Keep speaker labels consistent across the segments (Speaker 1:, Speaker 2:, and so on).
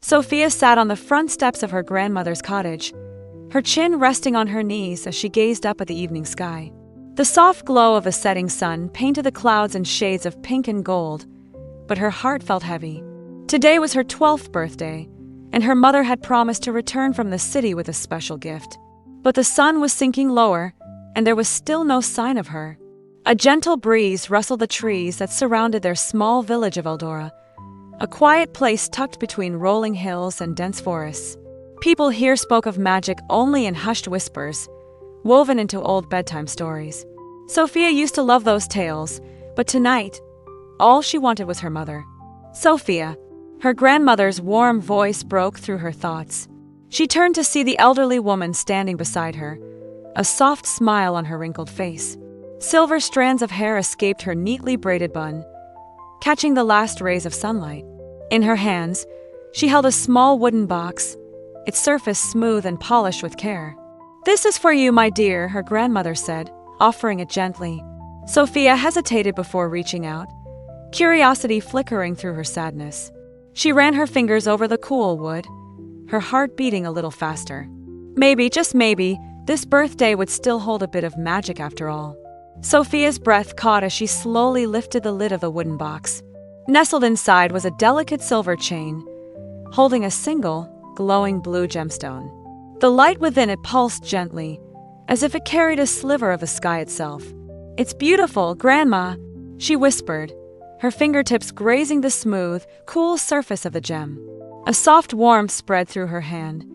Speaker 1: Sofia sat on the front steps of her grandmother's cottage, her chin resting on her knees as she gazed up at the evening sky. The soft glow of a setting sun painted the clouds in shades of pink and gold, but her heart felt heavy. Today was her 12th birthday, and her mother had promised to return from the city with a special gift. But the sun was sinking lower, and there was still no sign of her. A gentle breeze rustled the trees that surrounded their small village of Eldora, a quiet place tucked between rolling hills and dense forests. People here spoke of magic only in hushed whispers, woven into old bedtime stories. Sofia used to love those tales, but tonight, all she wanted was her mother. Sofia, her grandmother's warm voice broke through her thoughts. She turned to see the elderly woman standing beside her, a soft smile on her wrinkled face. Silver strands of hair escaped her neatly braided bun, catching the last rays of sunlight. In her hands, she held a small wooden box, its surface smooth and polished with care. "This is for you, my dear," her grandmother said, offering it gently. Sofia hesitated before reaching out, curiosity flickering through her sadness. She ran her fingers over the cool wood, her heart beating a little faster. Maybe, just maybe, this birthday would still hold a bit of magic after all. Sofia's breath caught as she slowly lifted the lid of the wooden box. Nestled inside was a delicate silver chain, holding a single, glowing blue gemstone. The light within it pulsed gently, as if it carried a sliver of the sky itself. "It's beautiful, Grandma," she whispered, her fingertips grazing the smooth, cool surface of the gem. A soft warmth spread through her hand,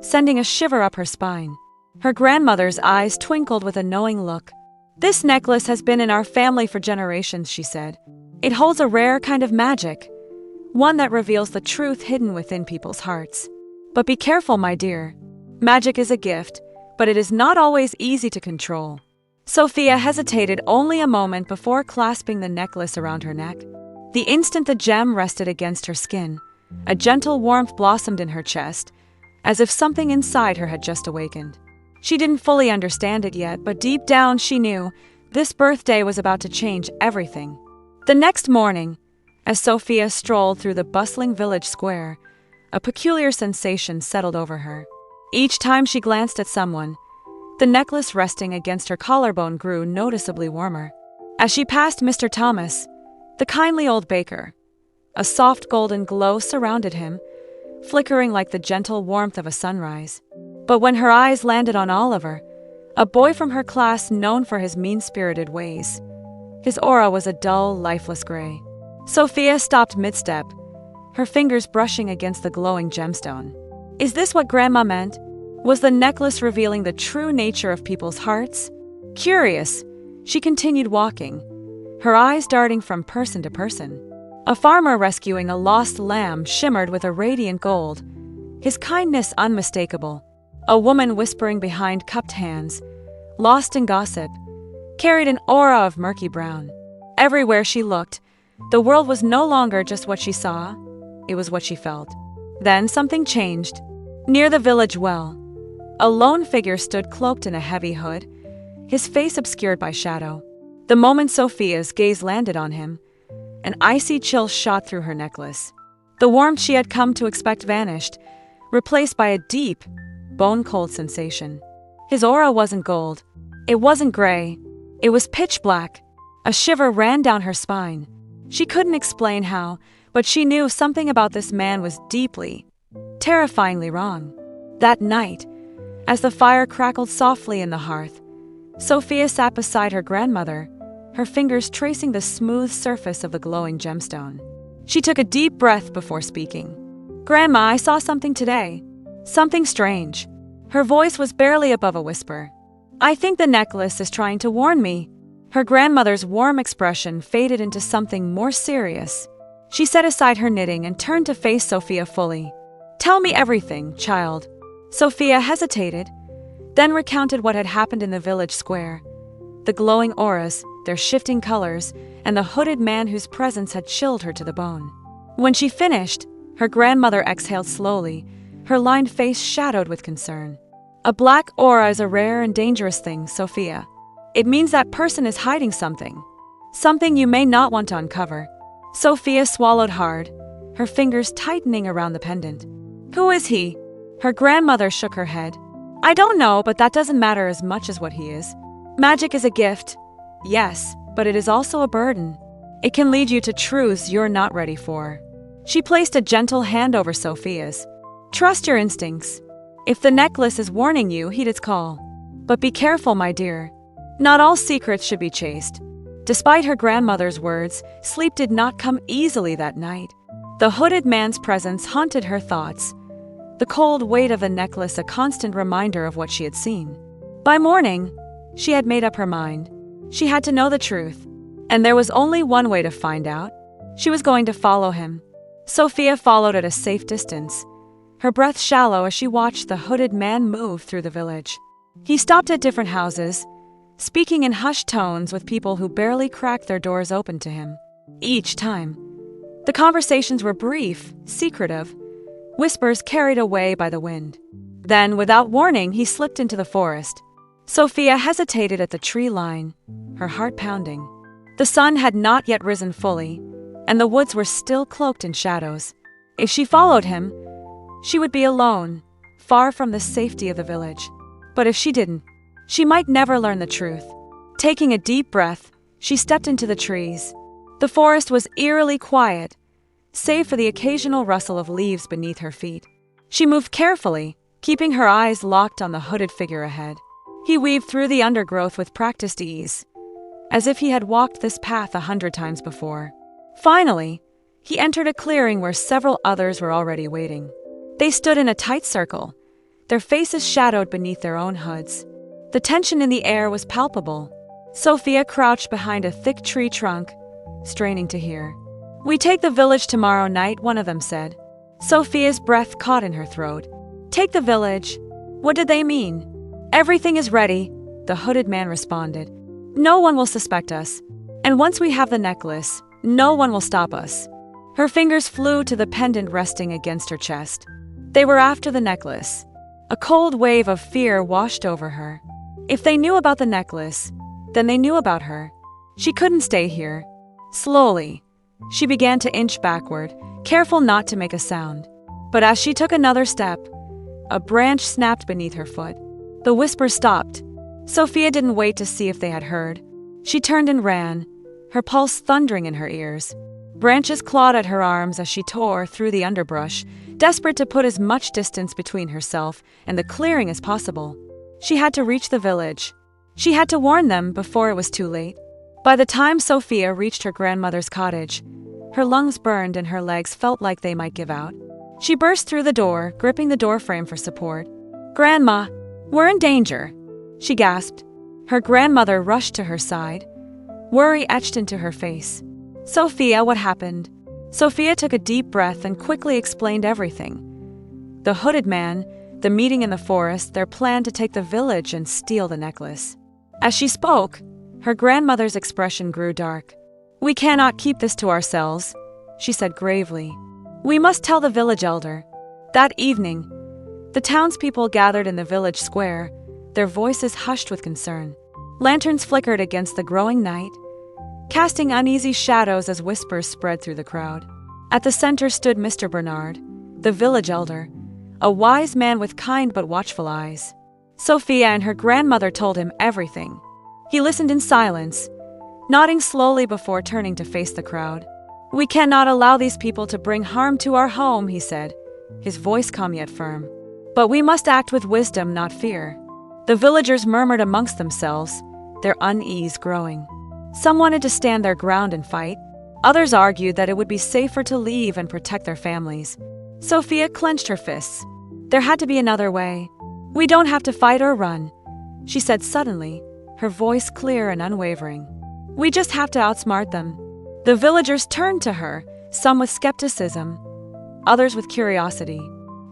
Speaker 1: sending a shiver up her spine. Her grandmother's eyes twinkled with a knowing look. "This necklace has been in our family for generations," she said. "It holds a rare kind of magic, one that reveals the truth hidden within people's hearts. But be careful, my dear. Magic is a gift, but it is not always easy to control." Sofia hesitated only a moment before clasping the necklace around her neck. The instant the gem rested against her skin, a gentle warmth blossomed in her chest, as if something inside her had just awakened. She didn't fully understand it yet, but deep down she knew this birthday was about to change everything. The next morning, as Sofia strolled through the bustling village square, a peculiar sensation settled over her. Each time she glanced at someone, the necklace resting against her collarbone grew noticeably warmer. As she passed Mr. Thomas, the kindly old baker, a soft golden glow surrounded him, flickering like the gentle warmth of a sunrise. But when her eyes landed on Oliver, a boy from her class known for his mean-spirited ways, his aura was a dull, lifeless gray. Sofia stopped mid-step, her fingers brushing against the glowing gemstone. Is this what Grandma meant? Was the necklace revealing the true nature of people's hearts? Curious, she continued walking, her eyes darting from person to person. A farmer rescuing a lost lamb shimmered with a radiant gold, his kindness unmistakable. A woman whispering behind cupped hands, lost in gossip, carried an aura of murky brown. Everywhere she looked, the world was no longer just what she saw, it was what she felt. Then something changed. Near the village well, a lone figure stood cloaked in a heavy hood, his face obscured by shadow. The moment Sofia's gaze landed on him, an icy chill shot through her necklace. The warmth she had come to expect vanished, replaced by a deep, bone-cold sensation. His aura wasn't gold. It wasn't gray. It was pitch black. A shiver ran down her spine. She couldn't explain how, but she knew something about this man was deeply, terrifyingly wrong. That night, as the fire crackled softly in the hearth, Sofia sat beside her grandmother, her fingers tracing the smooth surface of the glowing gemstone. She took a deep breath before speaking. "Grandma, I saw something today. Something strange." Her voice was barely above a whisper. "I think the necklace is trying to warn me." Her grandmother's warm expression faded into something more serious. She set aside her knitting and turned to face Sofia fully. "Tell me everything, child." Sofia hesitated, then recounted what had happened in the village square. The glowing auras, their shifting colors, and the hooded man whose presence had chilled her to the bone. When she finished, her grandmother exhaled slowly, her lined face shadowed with concern. "A black aura is a rare and dangerous thing, Sofia. It means that person is hiding something. Something you may not want to uncover." Sofia swallowed hard, her fingers tightening around the pendant. "Who is he?" Her grandmother shook her head. "I don't know, but that doesn't matter as much as what he is. Magic is a gift, yes, but it is also a burden. It can lead you to truths you're not ready for." She placed a gentle hand over Sofia's. "Trust your instincts. If the necklace is warning you, heed its call. But be careful, my dear. Not all secrets should be chased." Despite her grandmother's words, sleep did not come easily that night. The hooded man's presence haunted her thoughts, the cold weight of the necklace a constant reminder of what she had seen. By morning, she had made up her mind. She had to know the truth, and there was only one way to find out. She was going to follow him. Sofia followed at a safe distance, her breath shallow as she watched the hooded man move through the village. He stopped at different houses, speaking in hushed tones with people who barely cracked their doors open to him. Each time, the conversations were brief, secretive, whispers carried away by the wind. Then, without warning, he slipped into the forest. Sofia hesitated at the tree line, her heart pounding. The sun had not yet risen fully, and the woods were still cloaked in shadows. If she followed him, she would be alone, far from the safety of the village. But if she didn't, she might never learn the truth. Taking a deep breath, she stepped into the trees. The forest was eerily quiet, save for the occasional rustle of leaves beneath her feet. She moved carefully, keeping her eyes locked on the hooded figure ahead. He weaved through the undergrowth with practiced ease, as if he had walked this path 100 times before. Finally, he entered a clearing where several others were already waiting. They stood in a tight circle, their faces shadowed beneath their own hoods. The tension in the air was palpable. Sofia crouched behind a thick tree trunk, straining to hear. "We take the village tomorrow night," one of them said. Sofia's breath caught in her throat. "Take the village? What did they mean?" "Everything is ready," the hooded man responded. "No one will suspect us. And once we have the necklace, no one will stop us." Her fingers flew to the pendant resting against her chest. They were after the necklace. A cold wave of fear washed over her. If they knew about the necklace, then they knew about her. She couldn't stay here. Slowly, she began to inch backward, careful not to make a sound. But as she took another step, a branch snapped beneath her foot. The whisper stopped. Sofia didn't wait to see if they had heard. She turned and ran, her pulse thundering in her ears. Branches clawed at her arms as she tore through the underbrush, desperate to put as much distance between herself and the clearing as possible. She had to reach the village. She had to warn them before it was too late. By the time Sofia reached her grandmother's cottage, her lungs burned and her legs felt like they might give out. She burst through the door, gripping the doorframe for support. "Grandma, we're in danger," she gasped. Her grandmother rushed to her side, worry etched into her face. "Sofia, what happened?" Sofia took a deep breath and quickly explained everything. The hooded man, the meeting in the forest, their plan to take the village and steal the necklace. As she spoke, her grandmother's expression grew dark. "We cannot keep this to ourselves," she said gravely. "We must tell the village elder." That evening, the townspeople gathered in the village square, their voices hushed with concern. Lanterns flickered against the growing night, casting uneasy shadows as whispers spread through the crowd. At the center stood Mr. Bernard, the village elder, a wise man with kind but watchful eyes. Sofia and her grandmother told him everything. He listened in silence, nodding slowly before turning to face the crowd. "We cannot allow these people to bring harm to our home," he said, his voice calm yet firm. "But we must act with wisdom, not fear." The villagers murmured amongst themselves, their unease growing. Some wanted to stand their ground and fight. Others argued that it would be safer to leave and protect their families. Sofia clenched her fists. There had to be another way. "We don't have to fight or run," she said suddenly, her voice clear and unwavering. "We just have to outsmart them." The villagers turned to her, some with skepticism, others with curiosity.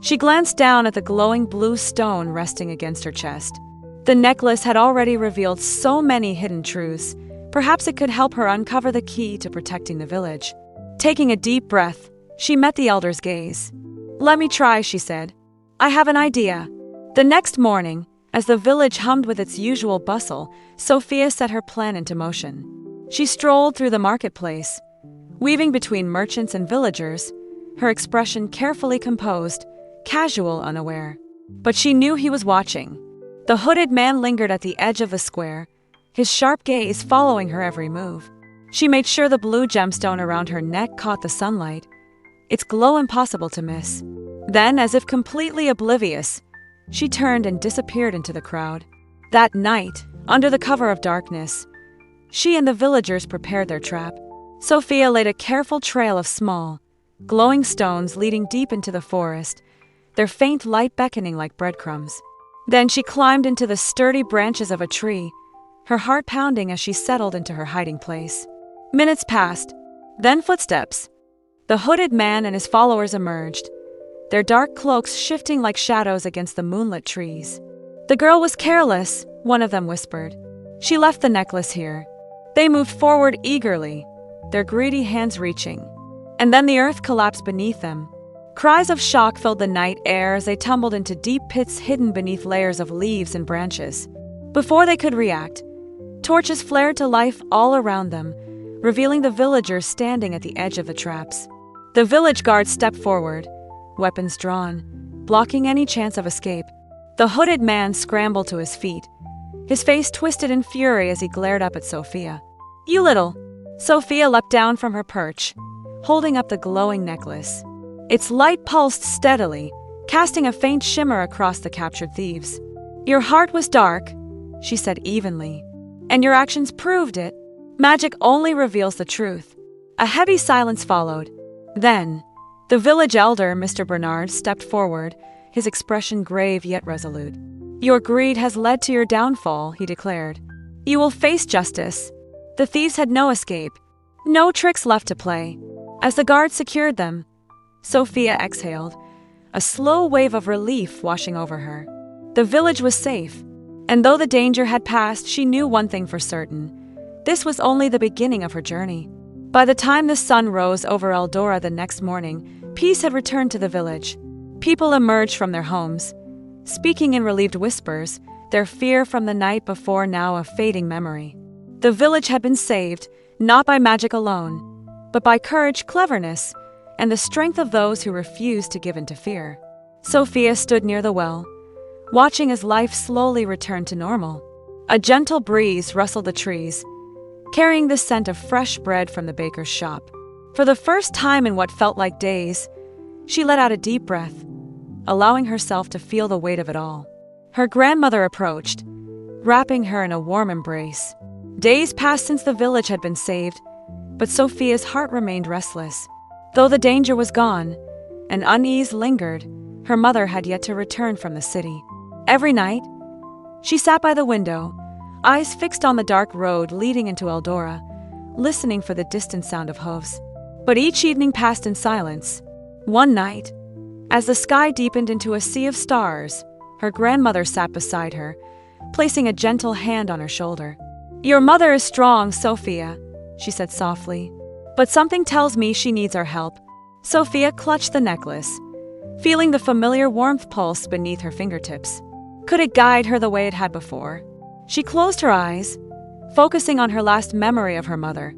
Speaker 1: She glanced down at the glowing blue stone resting against her chest. The necklace had already revealed so many hidden truths. Perhaps it could help her uncover the key to protecting the village. Taking a deep breath, she met the elder's gaze. "Let me try," she said. "I have an idea." The next morning, as the village hummed with its usual bustle, Sofia set her plan into motion. She strolled through the marketplace, weaving between merchants and villagers, her expression carefully composed, casual, unaware. But she knew he was watching. The hooded man lingered at the edge of the square, his sharp gaze following her every move. She made sure the blue gemstone around her neck caught the sunlight, its glow impossible to miss. Then, as if completely oblivious, she turned and disappeared into the crowd. That night, under the cover of darkness, she and the villagers prepared their trap. Sofia laid a careful trail of small, glowing stones leading deep into the forest, their faint light beckoning like breadcrumbs. Then she climbed into the sturdy branches of a tree, her heart pounding as she settled into her hiding place. Minutes passed, then footsteps. The hooded man and his followers emerged, their dark cloaks shifting like shadows against the moonlit trees. "The girl was careless," one of them whispered. "She left the necklace here." They moved forward eagerly, their greedy hands reaching. And then the earth collapsed beneath them. Cries of shock filled the night air as they tumbled into deep pits hidden beneath layers of leaves and branches. Before they could react, torches flared to life all around them, revealing the villagers standing at the edge of the traps. The village guards stepped forward, weapons drawn, blocking any chance of escape. The hooded man scrambled to his feet, his face twisted in fury as he glared up at Sofia. "You little!" Sofia leapt down from her perch, holding up the glowing necklace. Its light pulsed steadily, casting a faint shimmer across the captured thieves. "Your heart was dark," she said evenly, "and your actions proved it. Magic only reveals the truth." A heavy silence followed. Then, the village elder, Mr. Bernard, stepped forward, his expression grave yet resolute. "Your greed has led to your downfall," he declared. "You will face justice." The thieves had no escape, no tricks left to play. As the guards secured them, Sofia exhaled, a slow wave of relief washing over her. The village was safe, and though the danger had passed, she knew one thing for certain. This was only the beginning of her journey. By the time the sun rose over Eldora the next morning, peace had returned to the village. People emerged from their homes, speaking in relieved whispers, their fear from the night before now a fading memory. The village had been saved, not by magic alone, but by courage, cleverness, and the strength of those who refused to give in to fear. Sofia stood near the well, watching as life slowly returned to normal. A gentle breeze rustled the trees, carrying the scent of fresh bread from the baker's shop. For the first time in what felt like days, she let out a deep breath, allowing herself to feel the weight of it all. Her grandmother approached, wrapping her in a warm embrace. Days passed since the village had been saved, but Sofia's heart remained restless. Though the danger was gone, and unease lingered, her mother had yet to return from the city. Every night, she sat by the window, eyes fixed on the dark road leading into Eldora, listening for the distant sound of hooves. But each evening passed in silence. One night, as the sky deepened into a sea of stars, her grandmother sat beside her, placing a gentle hand on her shoulder. "Your mother is strong, Sofia," she said softly, "but something tells me she needs our help." Sofia clutched the necklace, feeling the familiar warmth pulse beneath her fingertips. Could it guide her the way it had before? She closed her eyes, focusing on her last memory of her mother,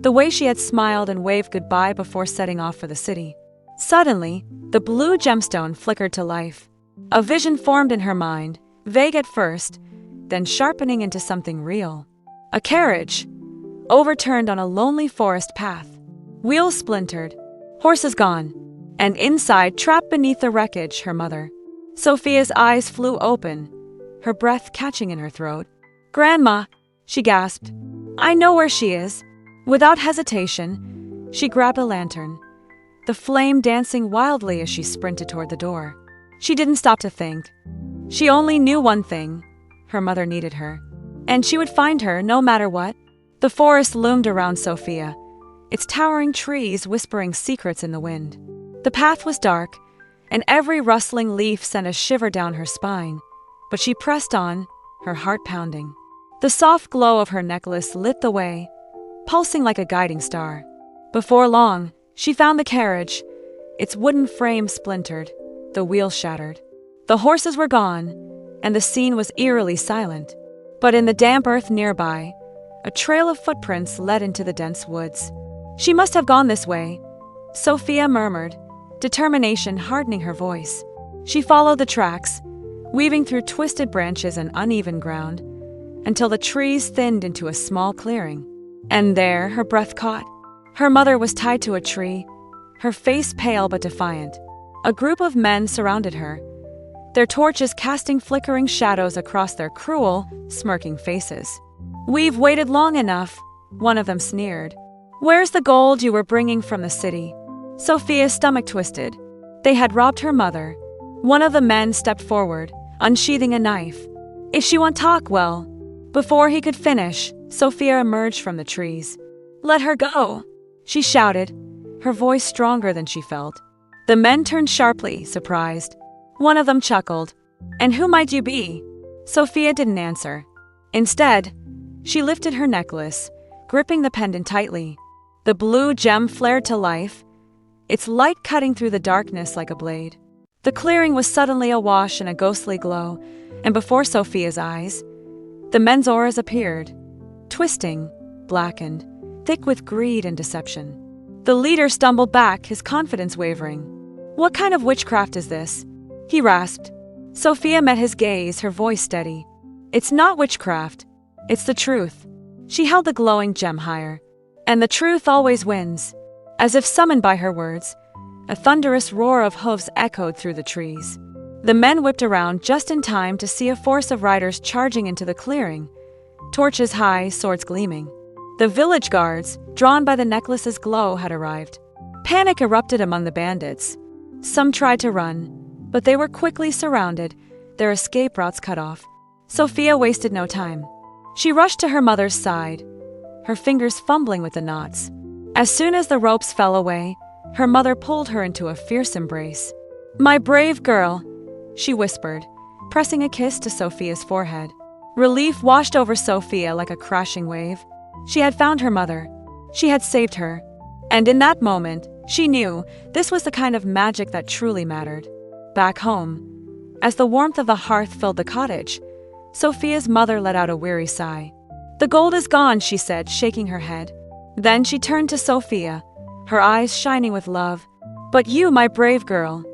Speaker 1: the way she had smiled and waved goodbye before setting off for the city. Suddenly, the blue gemstone flickered to life. A vision formed in her mind, vague at first, then sharpening into something real. A carriage, overturned on a lonely forest path. Wheels splintered, horses gone, and inside, trapped beneath the wreckage, her mother. Sofia's eyes flew open, her breath catching in her throat. "Grandma," she gasped. "I know where she is." Without hesitation, she grabbed a lantern, the flame dancing wildly as she sprinted toward the door. She didn't stop to think. She only knew one thing: her mother needed her, and she would find her no matter what. The forest loomed around Sofia, its towering trees whispering secrets in the wind. The path was dark, and every rustling leaf sent a shiver down her spine, but she pressed on, her heart pounding. The soft glow of her necklace lit the way, pulsing like a guiding star. Before long, she found the carriage, its wooden frame splintered, the wheels shattered. The horses were gone, and the scene was eerily silent. But in the damp earth nearby, a trail of footprints led into the dense woods. She must have gone this way, Sofia murmured, determination hardening her voice. She followed the tracks, weaving through twisted branches and uneven ground, until the trees thinned into a small clearing. And there, her breath caught. Her mother was tied to a tree, her face pale but defiant. A group of men surrounded her, their torches casting flickering shadows across their cruel, smirking faces. "We've waited long enough," one of them sneered. "Where's the gold you were bringing from the city?" Sofia's stomach twisted. They had robbed her mother. One of the men stepped forward, unsheathing a knife. "If she won't talk, well." Before he could finish, Sofia emerged from the trees. "Let her go," she shouted, her voice stronger than she felt. The men turned sharply, surprised. One of them chuckled. "And who might you be?" Sofia didn't answer. Instead, she lifted her necklace, gripping the pendant tightly. The blue gem flared to life, its light cutting through the darkness like a blade. The clearing was suddenly awash in a ghostly glow, and before Sofia's eyes, the men's auras appeared, twisting, blackened, thick with greed and deception. The leader stumbled back, his confidence wavering. "What kind of witchcraft is this?" he rasped. Sofia met his gaze, her voice steady. "It's not witchcraft. It's the truth." She held the glowing gem higher. "And the truth always wins." As if summoned by her words, a thunderous roar of hooves echoed through the trees. The men whipped around just in time to see a force of riders charging into the clearing, torches high, swords gleaming. The village guards, drawn by the necklace's glow, had arrived. Panic erupted among the bandits. Some tried to run, but they were quickly surrounded, their escape routes cut off. Sofia wasted no time. She rushed to her mother's side, her fingers fumbling with the knots. As soon as the ropes fell away, her mother pulled her into a fierce embrace. "My brave girl," she whispered, pressing a kiss to Sofia's forehead. Relief washed over Sofia like a crashing wave. She had found her mother. She had saved her. And in that moment, she knew this was the kind of magic that truly mattered. Back home, as the warmth of the hearth filled the cottage, Sofia's mother let out a weary sigh. "The gold is gone," she said, shaking her head. Then she turned to Sofia, her eyes shining with love. "But you, my brave girl,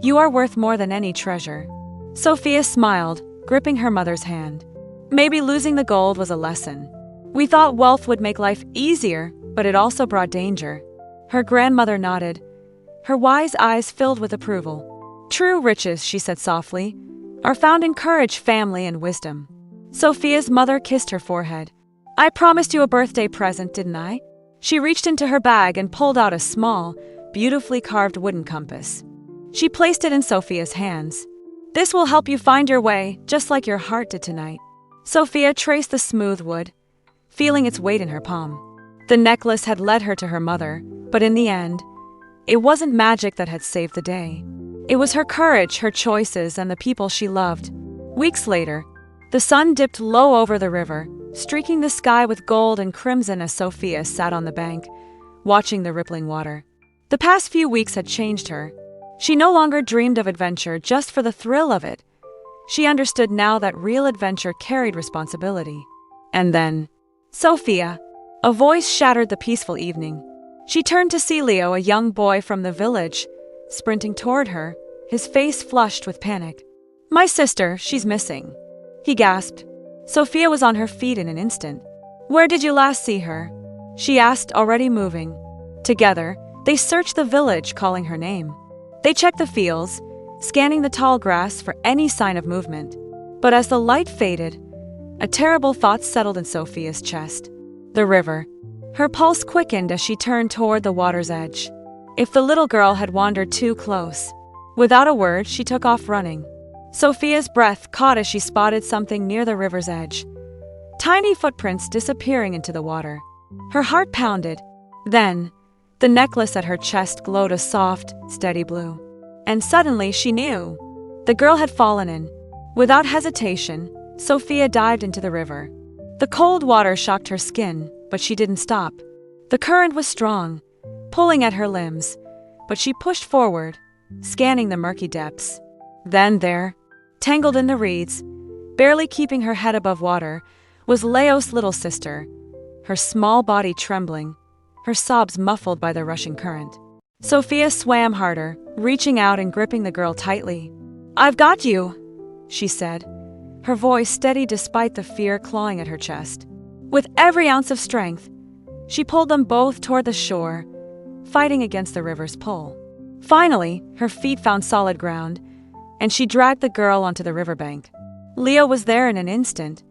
Speaker 1: you are worth more than any treasure." Sofia smiled, gripping her mother's hand. Maybe losing the gold was a lesson. We thought wealth would make life easier, but it also brought danger. Her grandmother nodded, her wise eyes filled with approval. "True riches," she said softly, "are found in courage, family, and wisdom." Sofia's mother kissed her forehead. "I promised you a birthday present, didn't I?" She reached into her bag and pulled out a small, beautifully carved wooden compass. She placed it in Sofia's hands. "This will help you find your way, just like your heart did tonight." Sofia traced the smooth wood, feeling its weight in her palm. The necklace had led her to her mother, but in the end, it wasn't magic that had saved the day. It was her courage, her choices, and the people she loved. Weeks later, the sun dipped low over the river, streaking the sky with gold and crimson as Sofia sat on the bank, watching the rippling water. The past few weeks had changed her. She no longer dreamed of adventure just for the thrill of it. She understood now that real adventure carried responsibility. And then, "Sofia!" A voice shattered the peaceful evening. She turned to see Leo, a young boy from the village, sprinting toward her, his face flushed with panic. "My sister, she's missing," he gasped. Sofia was on her feet in an instant. "Where did you last see her?" she asked, already moving. Together, they searched the village, calling her name. They checked the fields, scanning the tall grass for any sign of movement. But as the light faded, a terrible thought settled in Sofia's chest. The river. Her pulse quickened as she turned toward the water's edge. If the little girl had wandered too close. Without a word, she took off running. Sofia's breath caught as she spotted something near the river's edge. Tiny footprints disappearing into the water. Her heart pounded. Then, the necklace at her chest glowed a soft, steady blue. And suddenly she knew. The girl had fallen in. Without hesitation, Sofia dived into the river. The cold water shocked her skin, but she didn't stop. The current was strong, pulling at her limbs, but she pushed forward, scanning the murky depths. Then there, tangled in the reeds, barely keeping her head above water, was Leo's little sister, her small body trembling, her sobs muffled by the rushing current. Sofia swam harder, reaching out and gripping the girl tightly. "I've got you," she said, her voice steady despite the fear clawing at her chest. With every ounce of strength, she pulled them both toward the shore, fighting against the river's pull. Finally, her feet found solid ground, and she dragged the girl onto the riverbank. Leo was there in an instant,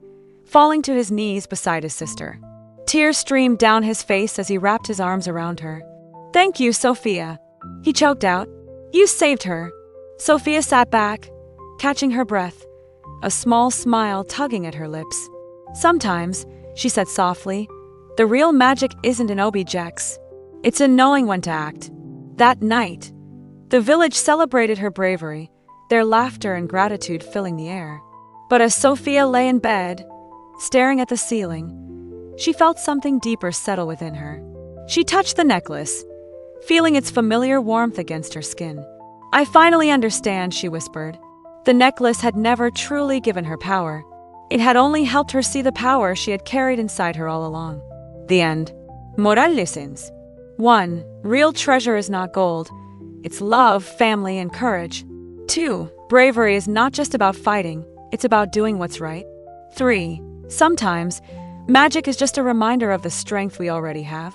Speaker 1: falling to his knees beside his sister. Tears streamed down his face as he wrapped his arms around her. "Thank you, Sofia," he choked out. "You saved her." Sofia sat back, catching her breath, a small smile tugging at her lips. "Sometimes," she said softly, "the real magic isn't in objects. It's in knowing when to act." That night, the village celebrated her bravery, their laughter and gratitude filling the air. But as Sofia lay in bed, staring at the ceiling, she felt something deeper settle within her. She touched the necklace, feeling its familiar warmth against her skin. "I finally understand," she whispered. The necklace had never truly given her power. It had only helped her see the power she had carried inside her all along. The end. Moral lessons. 1. Real treasure is not gold. It's love, family, and courage. 2. Bravery is not just about fighting. It's about doing what's right. 3. Sometimes, magic is just a reminder of the strength we already have.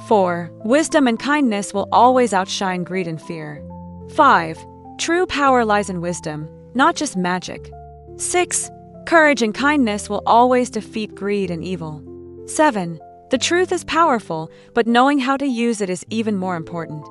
Speaker 1: 4. Wisdom and kindness will always outshine greed and fear. 5. True power lies in wisdom, not just magic. 6. Courage and kindness will always defeat greed and evil. 7. The truth is powerful, but knowing how to use it is even more important.